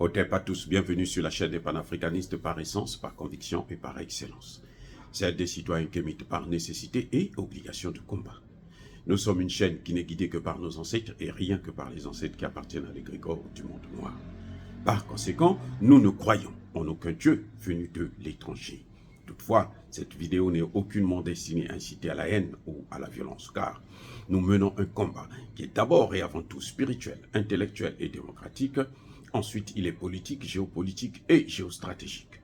Otep à tous, bienvenue sur la chaîne des panafricanistes par essence, par conviction et par excellence. Celle des citoyens kémites par nécessité et obligation de combat. Nous sommes une chaîne qui n'est guidée que par nos ancêtres et rien que par les ancêtres qui appartiennent à l'égrégore du monde noir. Par conséquent, nous ne croyons en aucun Dieu venu de l'étranger. Toutefois, cette vidéo n'est aucunement destinée à inciter à la haine ou à la violence, car nous menons un combat qui est d'abord et avant tout spirituel, intellectuel et démocratique. Ensuite, il est politique, géopolitique et géostratégique,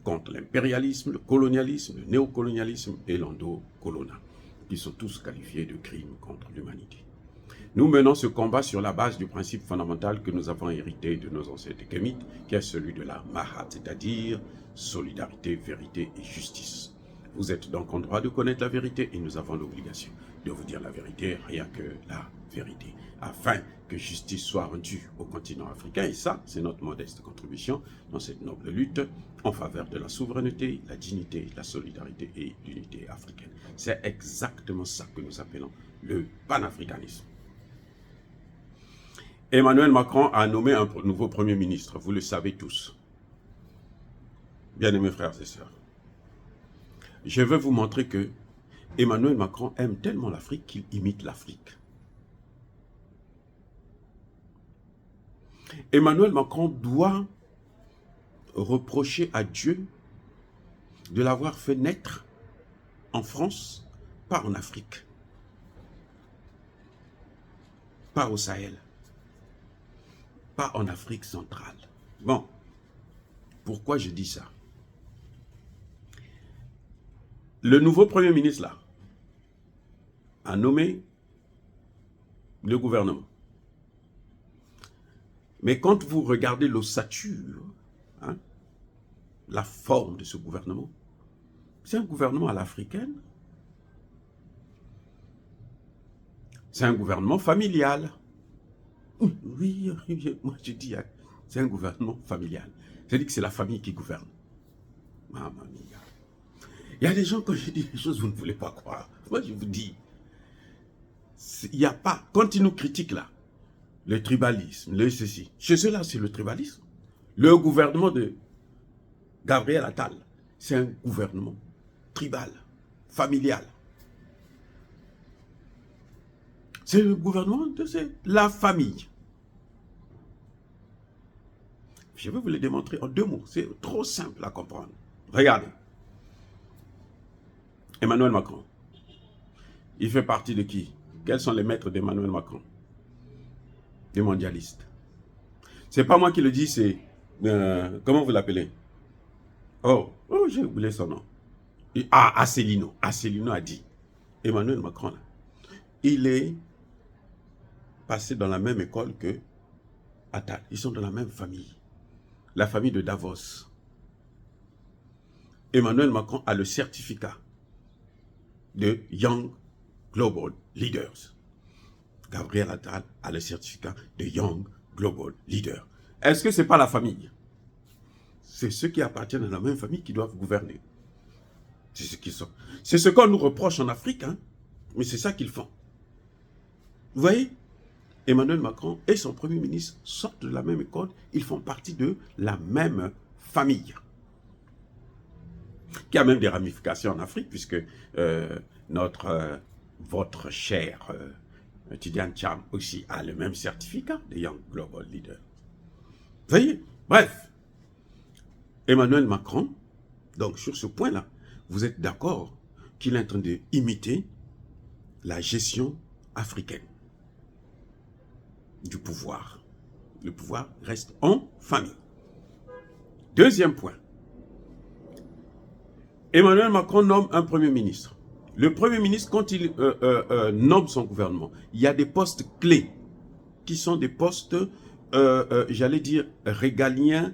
contre l'impérialisme, le colonialisme, le néocolonialisme et l'endocolona, qui sont tous qualifiés de crimes contre l'humanité. Nous menons ce combat sur la base du principe fondamental que nous avons hérité de nos ancêtres kémites, qui est celui de la Mahat, c'est-à-dire solidarité, vérité et justice. Vous êtes donc en droit de connaître la vérité et nous avons l'obligation de vous dire la vérité, rien que la vérité, afin que justice soit rendue au continent africain. Et ça, c'est notre modeste contribution dans cette noble lutte en faveur de la souveraineté, la dignité, la solidarité et l'unité africaine. C'est exactement ça que nous appelons le panafricanisme. Emmanuel Macron a nommé un nouveau Premier ministre, vous le savez tous. Bien-aimés frères et sœurs, je veux vous montrer que Emmanuel Macron aime tellement l'Afrique qu'il imite l'Afrique. Emmanuel Macron doit reprocher à Dieu de l'avoir fait naître en France, pas en Afrique, pas au Sahel, pas en Afrique centrale. Bon, pourquoi je dis ça? Le nouveau Premier ministre, là, a nommé le gouvernement. Mais quand vous regardez l'ossature, hein, la forme de ce gouvernement, c'est un gouvernement à l'africaine. C'est un gouvernement familial. Oui, moi je dis, c'est un gouvernement familial. C'est-à-dire que c'est la famille qui gouverne. Maman mia. Il y a des gens, quand je dis des choses, vous ne voulez pas croire. Moi, je vous dis, il n'y a pas, quand ils nous critiquent là, le tribalisme, le ceci, chez ceux-là, c'est le tribalisme. Le gouvernement de Gabriel Attal, c'est un gouvernement tribal, familial. C'est le gouvernement de la famille. Je vais vous le démontrer en 2 mots. C'est trop simple à comprendre. Regardez. Emmanuel Macron. Il fait partie de qui? Quels sont les maîtres d'Emmanuel Macron? Des mondialistes. C'est pas moi qui le dis, c'est... comment vous l'appelez? Oh, j'ai oublié son nom. Asselineau. Asselineau a dit. Emmanuel Macron, là, il est passé dans la même école que Attal. Ils sont dans la même famille. La famille de Davos. Emmanuel Macron a le certificat de Young Global Leaders. Gabriel Attal a le certificat de Young Global Leader. Est-ce que ce n'est pas la famille? C'est ceux qui appartiennent à la même famille qui doivent gouverner. C'est ce qu'ils sont. C'est ce qu'on nous reproche en Afrique, hein? Mais c'est ça qu'ils font. Vous voyez? Emmanuel Macron et son Premier ministre sortent de la même école, ils font partie de la même famille. Qui a même des ramifications en Afrique, puisque votre cher Tidiane Cham aussi a le même certificat de Young Global Leader. Vous voyez? Bref, Emmanuel Macron, donc sur ce point-là, vous êtes d'accord qu'il est en train d'imiter la gestion africaine du pouvoir. Le pouvoir reste en famille. Deuxième point. Emmanuel Macron nomme un Premier ministre. Le Premier ministre, quand il nomme son gouvernement, il y a des postes clés qui sont des postes, j'allais dire, régaliens,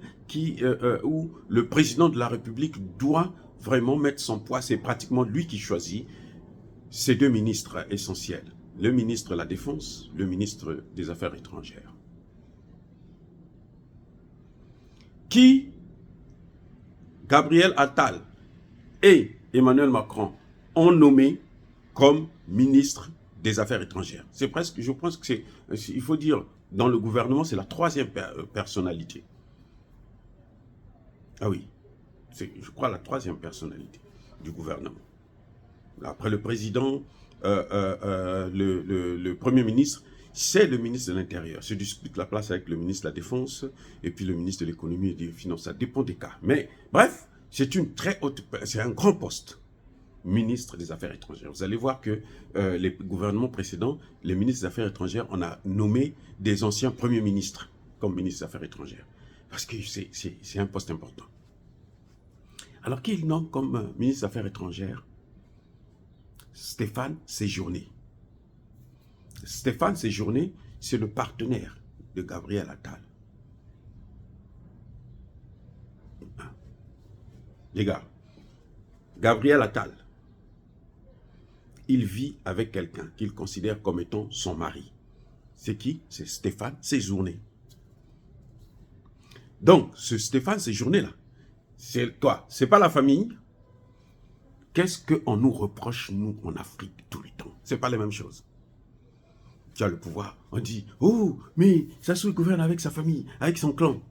où le président de la République doit vraiment mettre son poids. C'est pratiquement lui qui choisit ces 2 ministres essentiels. Le ministre de la Défense, le ministre des Affaires étrangères. Qui, Gabriel Attal et Emmanuel Macron, ont nommé comme ministre des Affaires étrangères. C'est presque, je pense que c'est, il faut dire, dans le gouvernement, c'est la 3e personnalité. Ah oui, c'est, je crois, la troisième personnalité du gouvernement. Après le président, le Premier ministre, c'est le ministre de l'Intérieur. Se dispute la place avec le ministre de la Défense et puis le ministre de l'Économie et des Finances. Ça dépend des cas. Mais bref, c'est une très haute, c'est un grand poste. Ministre des Affaires étrangères. Vous allez voir que les gouvernements précédents, les ministres des Affaires étrangères, on a nommé des anciens premiers ministres comme ministre des Affaires étrangères. Parce que c'est un poste important. Alors qu'il nomme comme ministre des Affaires étrangères Stéphane Séjourné. Stéphane Séjourné, c'est le partenaire de Gabriel Attal. Les gars, Gabriel Attal, il vit avec quelqu'un qu'il considère comme étant son mari. C'est qui? C'est Stéphane Séjourné. Donc, ce Stéphane Séjourné-là, c'est quoi? C'est pas la famille? Qu'est-ce qu'on nous reproche, nous, en Afrique, tout le temps? C'est pas les mêmes choses. Tu as le pouvoir. On dit, oh, mais Sassou gouverne avec sa famille, avec son clan.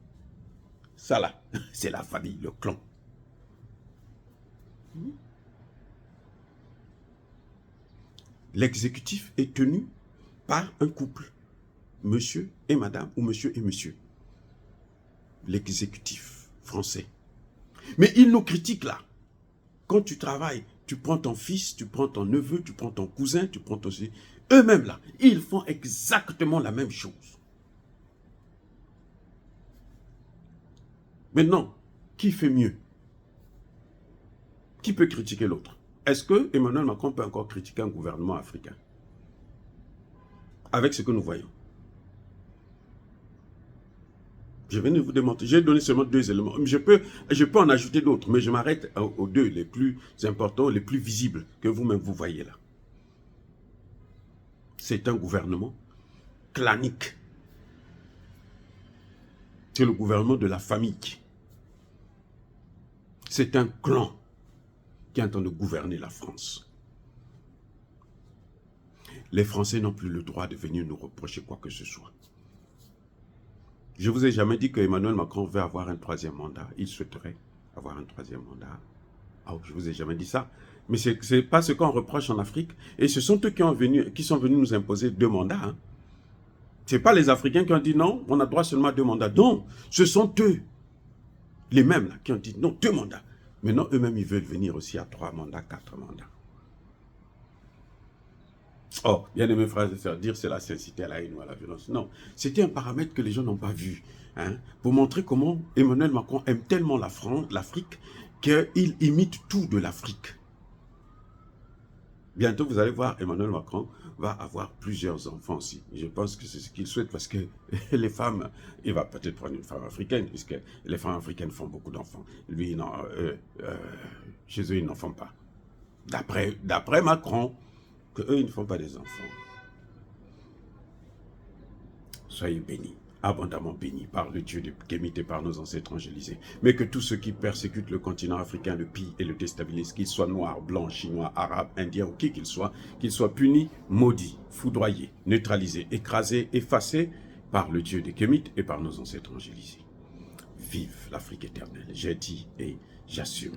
Ça là, c'est la famille, le clan. L'exécutif est tenu par un couple. Monsieur et madame, ou monsieur et monsieur. L'exécutif français. Mais il nous critique là. Quand tu travailles, tu prends ton fils, tu prends ton neveu, tu prends ton cousin, tu prends ton... Eux-mêmes là, ils font exactement la même chose. Maintenant, qui fait mieux? Qui peut critiquer l'autre? Est-ce que Emmanuel Macron peut encore critiquer un gouvernement africain? Avec ce que nous voyons. Je viens de vous démontrer, j'ai donné seulement 2 éléments. Je peux en ajouter d'autres, mais je m'arrête aux 2 les plus importants, les plus visibles, que vous-même vous voyez là. C'est un gouvernement clanique. C'est le gouvernement de la famille. C'est un clan qui est en train de gouverner la France. Les Français n'ont plus le droit de venir nous reprocher quoi que ce soit. Je ne vous ai jamais dit que Emmanuel Macron veut avoir un 3e mandat. Il souhaiterait avoir un 3e mandat. Oh, je ne vous ai jamais dit ça. Mais ce n'est pas ce qu'on reproche en Afrique. Et ce sont eux qui sont venus nous imposer 2 mandats. Hein. Ce n'est pas les Africains qui ont dit non, on a droit seulement à 2 mandats. Non, ce sont eux, les mêmes, là, qui ont dit non, 2 mandats. Maintenant, eux-mêmes, ils veulent venir aussi à 3 mandats, 4 mandats. Oh, bien aimé frères et sœurs, dire cela, c'est inciter à la haine ou à la violence. Non, c'était un paramètre que les gens n'ont pas vu. Hein, pour montrer comment Emmanuel Macron aime tellement l'Afrique qu'il imite tout de l'Afrique. Bientôt, vous allez voir, Emmanuel Macron va avoir plusieurs enfants aussi. Je pense que c'est ce qu'il souhaite parce que les femmes, il va peut-être prendre une femme africaine, puisque les femmes africaines font beaucoup d'enfants. Lui, non, chez eux, ils n'en font pas. D'après Macron, qu'eux, ils ne font pas des enfants. Soyez bénis, abondamment bénis par le Dieu de Kémit et par nos ancêtres angélisés. Mais que tous ceux qui persécutent le continent africain, le pillent et le déstabilisent, qu'ils soient noirs, blancs, chinois, arabes, indiens ou qui qu'ils soient punis, maudits, foudroyés, neutralisés, écrasés, effacés par le Dieu de Kémit et par nos ancêtres angélisés. Vive l'Afrique éternelle, j'ai dit et j'assume.